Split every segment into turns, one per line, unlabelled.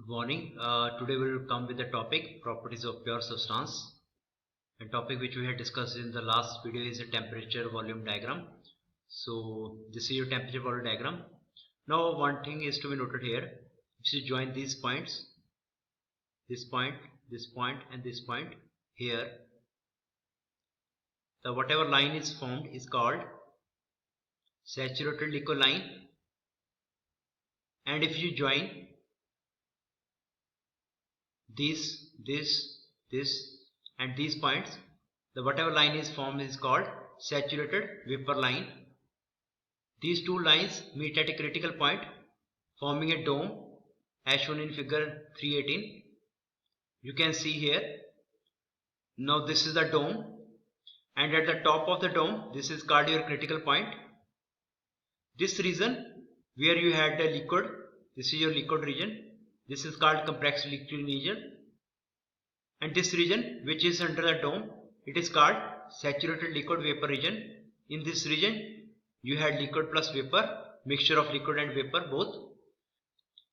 Good morning. Today we will come with the topic properties of pure substance. And topic which we had discussed in the last video is a temperature volume diagram. So this is your temperature volume diagram. Now one thing is to be noted here. If you join these points, this point, and this point here, the whatever line is formed is called saturated liquid line. And if you join this and these points, the whatever line is formed is called saturated vapor line. These two lines meet at a critical point, forming a dome as shown in figure 318. You can see here. Now this is the dome, and at the top of the dome, this is called your critical point. This region where you had the liquid, this is your liquid region. This is called compressed liquid region. And this region which is under the dome, it is called saturated liquid vapor region. In this region you had liquid plus vapor, mixture of liquid and vapor both.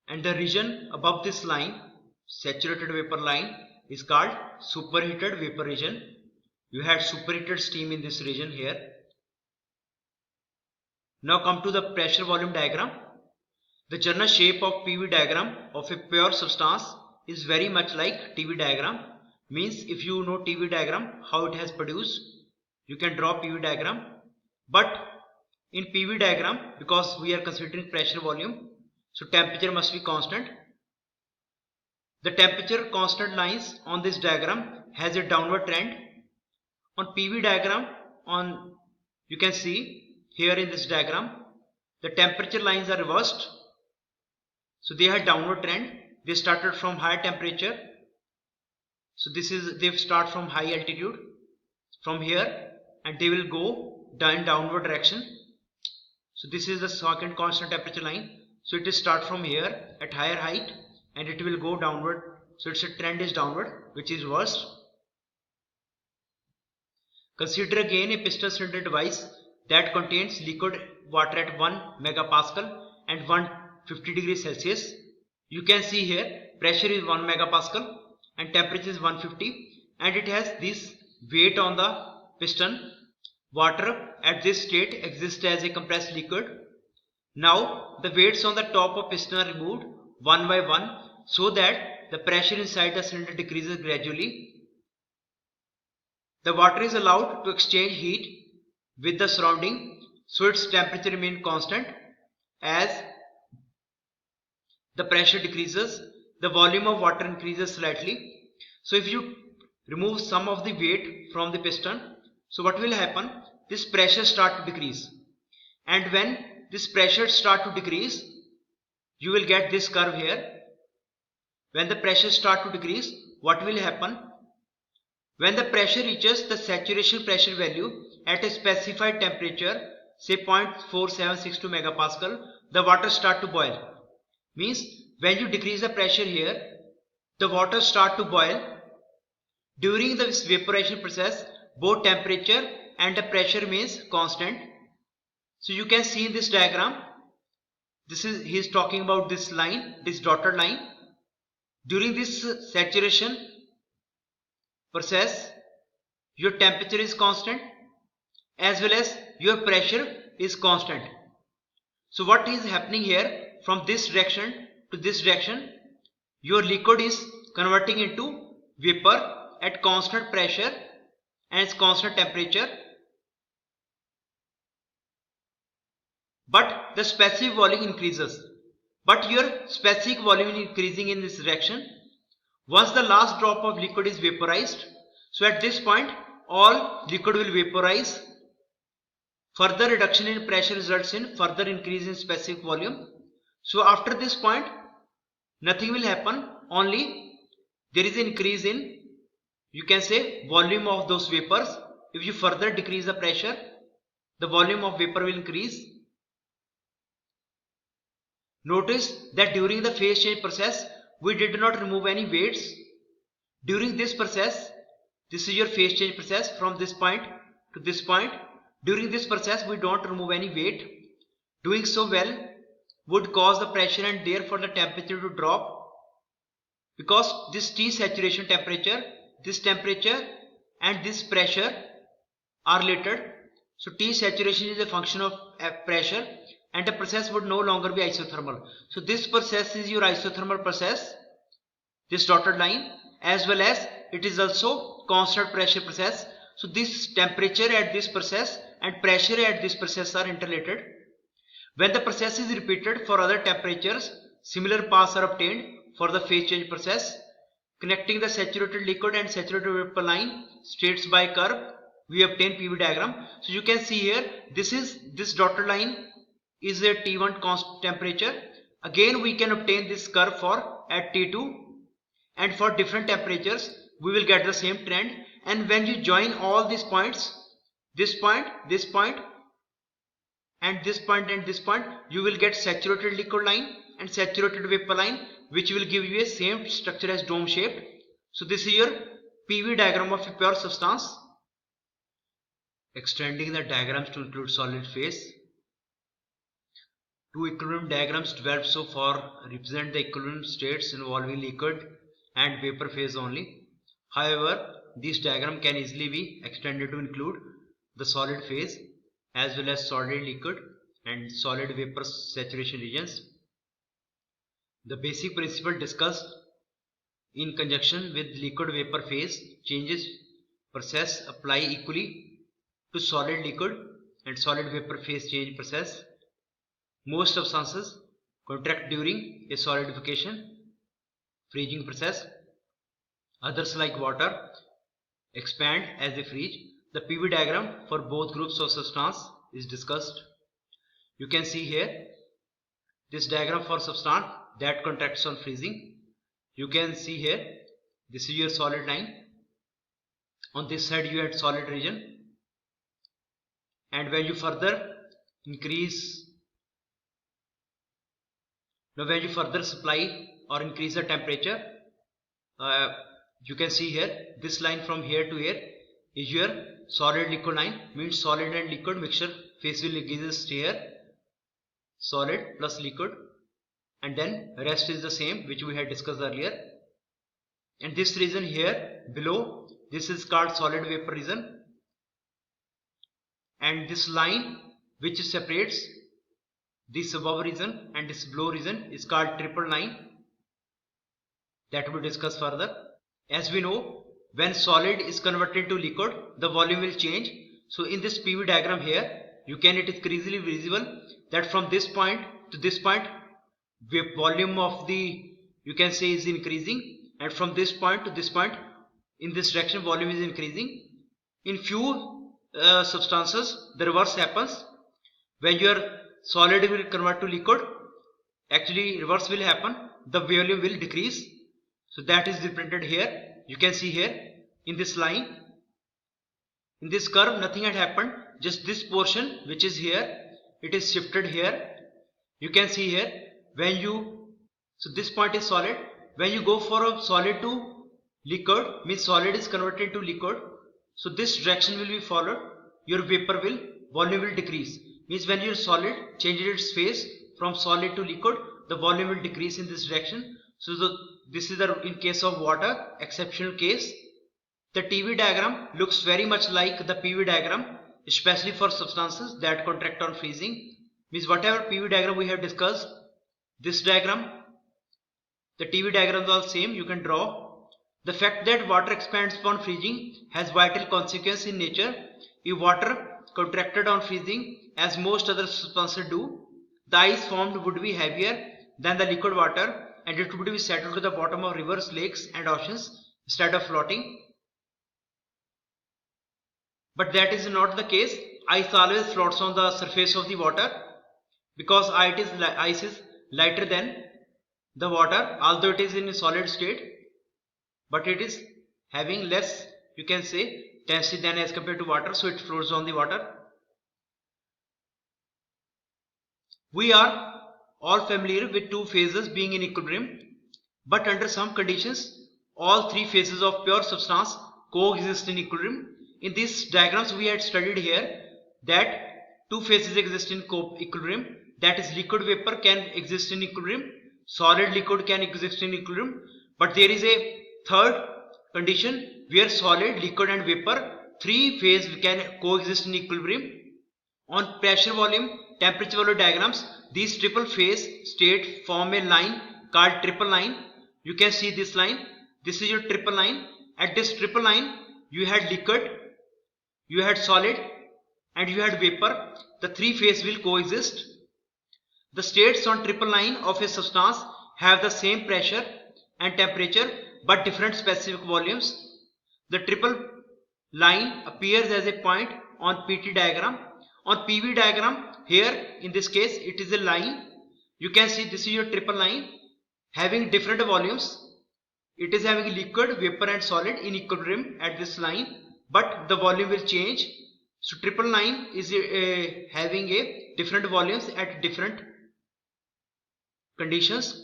And the region above this line, saturated vapor line, is called superheated vapor region. You had superheated steam in this region here. Now come to the pressure volume diagram. The general shape of PV diagram of a pure substance is very much like TV diagram. Means if you know TV diagram, how it has produced, you can draw PV diagram. But in PV diagram, because we are considering pressure volume, so temperature must be constant. The temperature constant lines on this diagram has a downward trend. On PV diagram, you can see here in this diagram, the temperature lines are reversed. So they had downward trend. They started from high temperature. So they start from high altitude from here, and they will go down downward direction. So this is the second constant temperature line. So it is start from here at higher height and it will go downward. So its trend is downward, which is worst. Consider again a piston cylinder device that contains liquid water at 1 megapascal and 150 degrees Celsius. You can see here pressure is 1 megapascal and temperature is 150, and it has this weight on the piston. Water at this state exists as a compressed liquid. Now the weights on the top of piston are removed one by one so that the pressure inside the cylinder decreases gradually. The water is allowed to exchange heat with the surrounding, so its temperature remains constant. As the pressure decreases, the volume of water increases slightly. So if you remove some of the weight from the piston, so what will happen? This pressure start to decrease, and when this pressure start to decrease, you will get this curve here. When the pressure start to decrease, what will happen? When the pressure reaches the saturation pressure value at a specified temperature, say 0.4762 megapascal, the water start to boil. Means when you decrease the pressure here, the water start to boil. During the vaporization process, both temperature and the pressure remains constant. So you can see in this diagram, he is talking about this line, this dotted line. During this saturation process, your temperature is constant as well as your pressure is constant. So what is happening here, from this direction to this direction, your liquid is converting into vapor at constant pressure and constant temperature, but the specific volume increases. But your specific volume is increasing in this direction. Once the last drop of liquid is vaporized, so at this point all liquid will vaporize. Further reduction in pressure results in further increase in specific volume. So after this point nothing will happen, only there is an increase in, you can say, volume of those vapors. If you further decrease the pressure, the volume of vapor will increase. Notice that during the phase change process we did not remove any weights. During this process, this is your phase change process from this point to this point. During this process we don't remove any weight. Doing so well would cause the pressure and therefore the temperature to drop. because this T saturation temperature, this temperature and this pressure are related. So T saturation is a function of pressure and the process would no longer be isothermal. So this process is your isothermal process, this dotted line, as well as it is also constant pressure process. So this temperature at this process and pressure at this process are interrelated. When the process is repeated for other temperatures, similar paths are obtained for the phase change process. Connecting the saturated liquid and saturated vapor line states by curve, we obtain PV diagram. So you can see here, this dotted line is a T1 constant temperature. Again we can obtain this curve for at T2, and for different temperatures we will get the same trend. And when you join all these points, this point and this point and this point, you will get saturated liquid line and saturated vapor line, which will give you a same structure as dome shaped. So this is your PV diagram of a pure substance. Extending the diagrams to include solid phase. Two equilibrium diagrams developed so far represent the equilibrium states involving liquid and vapor phase only. However, this diagram can easily be extended to include the solid phase as well as solid liquid and solid vapor saturation regions. The basic principle discussed in conjunction with liquid vapor phase changes process apply equally to solid liquid and solid vapor phase change process. Most substances contract during a solidification freezing process. Others like water expand as they freeze. The PV diagram for both groups of substance is discussed. You can see here this diagram for substance that contracts on freezing. You can see here, this is your solid line. On this side you had solid region, and when you further supply or increase the temperature, you can see here this line from here to here is your solid liquid line, means solid and liquid mixture phase will exist here, solid plus liquid, and then rest is the same which we had discussed earlier. And this region here below, this is called solid vapor region, and this line which separates this above region and this below region is called triple line, that we will discuss further. As we know, when solid is converted to liquid, the volume will change. So in this PV diagram here, it is easily visible that from this point to this point, the volume of the, you can say, is increasing, and from this point to this point, in this direction volume is increasing. In few substances the reverse happens. When your solid will convert to liquid, actually reverse will happen, the volume will decrease. So that is represented here. You can see here in this line, in this curve nothing had happened, just this portion which is here, it is shifted here. You can see here, so this point is solid. When you go for a solid to liquid, means solid is converted to liquid, so this direction will be followed. Your volume will decrease, means when your solid changes its phase from solid to liquid, the volume will decrease in this direction. So this is in case of water, exceptional case. The TV diagram looks very much like the PV diagram, especially for substances that contract on freezing. Means whatever PV diagram we have discussed, this diagram, the TV diagrams are same, you can draw. The fact that water expands upon freezing has vital consequence in nature. If water contracted on freezing, as most other substances do, the ice formed would be heavier than the liquid water, and it would be settled to the bottom of rivers, lakes and oceans instead of floating. But that is not the case. Ice always floats on the surface of the water because ice is lighter than the water, although it is in a solid state, but it is having less, you can say, density than as compared to water, so it floats on the water. We are all familiar with two phases being in equilibrium, but under some conditions all three phases of pure substance coexist in equilibrium. In these diagrams we had studied here that two phases exist in equilibrium, that is liquid vapor can exist in equilibrium, solid liquid can exist in equilibrium, But there is a third condition where solid, liquid and vapor, three phase can coexist in equilibrium. On pressure volume, temperature volume diagrams, these triple phase state form a line called triple line. You can see this line. This is your triple line. At this triple line, you had liquid, you had solid and you had vapor. The three phase will coexist. The states on triple line of a substance have the same pressure and temperature but different specific volumes. The triple line appears as a point on PT diagram. On PV diagram, here in this case it is a line. You can see this is your triple line having different volumes. It is having liquid, vapor and solid in equilibrium at this line, but the volume will change. So triple line is having a different volumes at different conditions.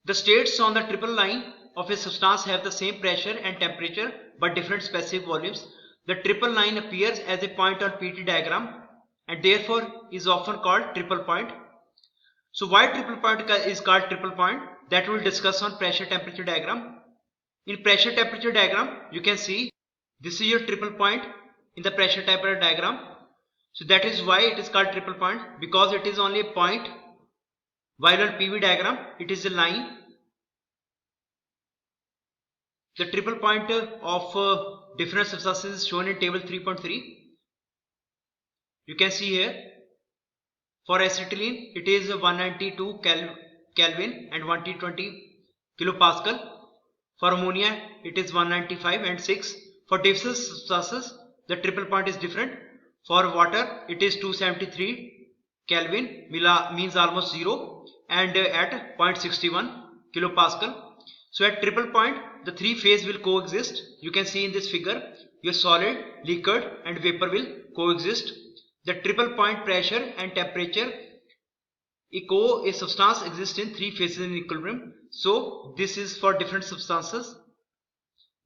The states on the triple line of a substance have the same pressure and temperature but different specific volumes. The triple line appears as a point on PT diagram and therefore is often called triple point. So why triple point is called triple point, that we will discuss on pressure temperature diagram. In pressure temperature diagram, you can see this is your triple point in the pressure temperature diagram. So that is why it is called triple point, because it is only a point, while on PV diagram it is a line. The triple point of different substances is shown in table 3.3. You can see here for acetylene it is 192 Kelvin and 120 kilopascal. For ammonia it is 195 and 6. For different substances the triple point is different. For water it is 273 Kelvin, means almost 0, and at 0.61 kilopascal. So at triple point the three phase will coexist. You can see in this figure your solid, liquid and vapor will coexist. The triple point pressure and temperature, a substance exists in three phases in equilibrium. So this is for different substances.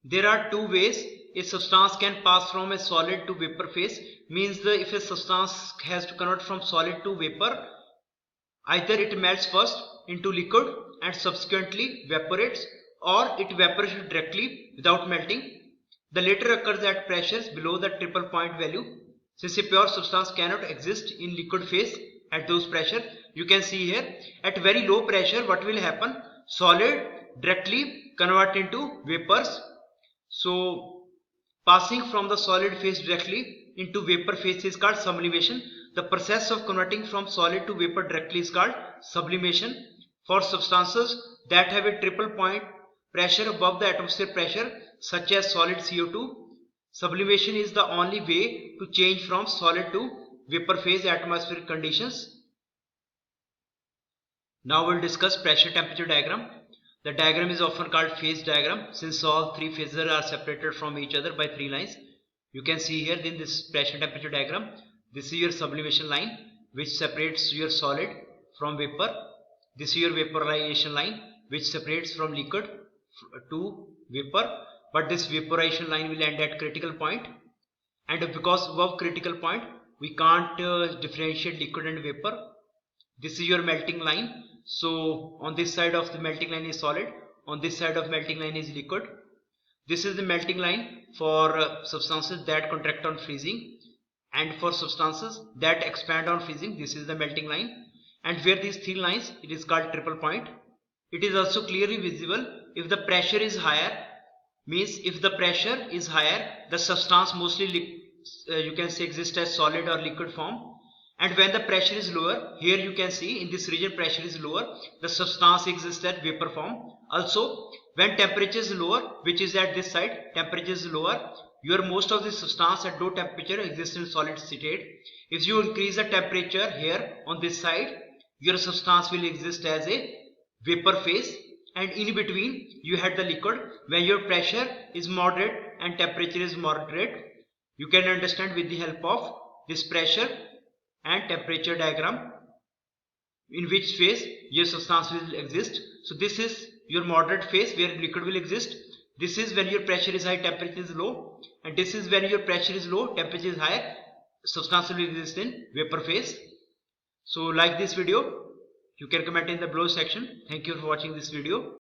There are two ways a substance can pass from a solid to vapor phase. Means if a substance has to convert from solid to vapor, either it melts first into liquid and subsequently evaporates, or it evaporates directly without melting. The latter occurs at pressures below the triple point value. Since a pure substance cannot exist in liquid phase at those pressure, you can see here at very low pressure what will happen, solid directly convert into vapors. So passing from the solid phase directly into vapor phase is called sublimation. The process of converting from solid to vapor directly is called sublimation. For substances that have a triple point pressure above the atmospheric pressure, such as solid CO2, sublimation is the only way to change from solid to vapor phase atmospheric conditions. Now we will discuss pressure temperature diagram. The diagram is often called phase diagram since all three phases are separated from each other by three lines. You can see here in this pressure temperature diagram, this is your sublimation line which separates your solid from vapor. This is your vaporization line which separates from liquid to vapor, but this vaporization line will end at critical point, and because above critical point we can't differentiate liquid and vapor. This is your melting line. So on this side of the melting line is solid, on this side of melting line is liquid. This is the melting line for substances that contract on freezing, and for substances that expand on freezing, this is the melting line. And where these three lines, it is called triple point. It is also clearly visible if the pressure is higher. Means if the pressure is higher, the substance mostly you can say exists as solid or liquid form, and when the pressure is lower, here you can see in this region pressure is lower, the substance exists at vapor form. Also when temperature is lower, which is at this side, temperature is lower, your most of the substance at low temperature exists in solid state. If you increase the temperature here on this side, your substance will exist as a vapor phase, and in between you had the liquid. When your pressure is moderate and temperature is moderate, you can understand with the help of this pressure and temperature diagram in which phase your substance will exist. So this is your moderate phase where liquid will exist. This is when your pressure is high, temperature is low, and this is when your pressure is low, temperature is high, substance will exist in vapor phase. So like this video, you can comment in the below section. Thank you for watching this video.